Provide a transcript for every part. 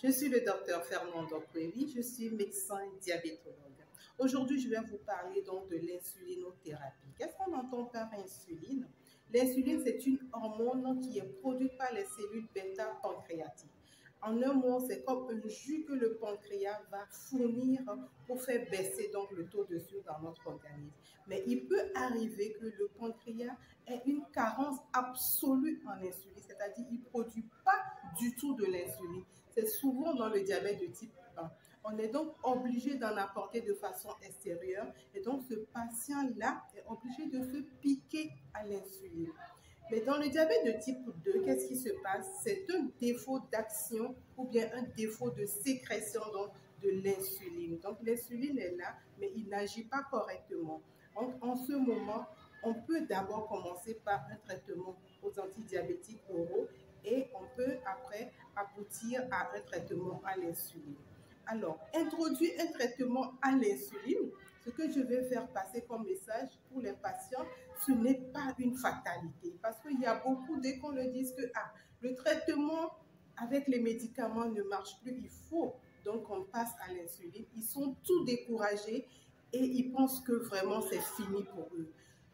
Je suis le docteur Fernando Kweli, je suis médecin diabétologue. Aujourd'hui, je vais vous parler donc de l'insulinothérapie. Qu'est-ce qu'on entend par insuline? L'insuline, c'est une hormone qui est produite par les cellules bêta-pancréatiques. En un mot, c'est comme un jus que le pancréas va fournir pour faire baisser donc le taux de sucre dans notre organisme. Mais il peut arriver que le pancréas ait une carence absolue en insuline, c'est-à-dire qu'il ne produit pas du tout de l'insuline. C'est souvent dans le diabète de type 1. On est donc obligé d'en apporter de façon extérieure et donc ce patient-là est obligé de se piquer à l'insuline. Mais dans le diabète de type 2, qu'est-ce qui se passe? C'est un défaut d'action ou bien un défaut de sécrétion donc, de l'insuline. Donc l'insuline est là, mais il n'agit pas correctement. Donc en ce moment, on peut d'abord commencer par un traitement aux antidiabétiques oraux et on peut après aboutir à un traitement à l'insuline. Alors, introduire un traitement à l'insuline, ce que je vais faire passer comme message pour les patients, ce n'est pas une fatalité. Parce qu'il y a beaucoup, dès qu'on leur dit que le traitement avec les médicaments ne marche plus, il faut donc qu'on passe à l'insuline. Ils sont tout découragés et ils pensent que vraiment c'est fini pour eux.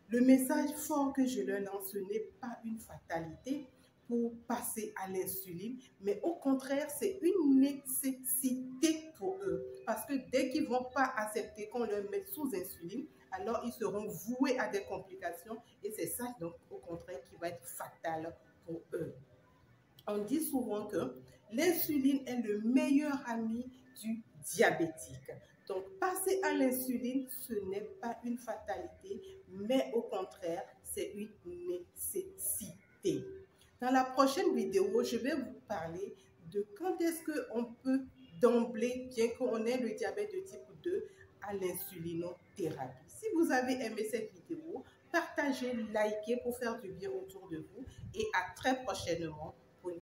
Le message fort que je leur lance, ce n'est pas une fatalité pour passer à l'insuline, mais au contraire, c'est une nécessité pour eux. Parce que dès qu'ils ne vont pas accepter qu'on leur mette sous insuline, alors ils seront voués à des complications et c'est ça, donc, au contraire, qui va être fatal pour eux. On dit souvent que l'insuline est le meilleur ami du diabétique. Donc, passer à l'insuline, ce n'est pas une fatalité, mais au contraire, c'est une nécessité. Dans la prochaine vidéo, je vais vous parler de quand est-ce qu'on peut d'emblée, bien qu'on ait le diabète de type 2, à l'insulinothérapie. Si vous avez aimé cette vidéo, partagez, likez pour faire du bien autour de vous et à très prochainement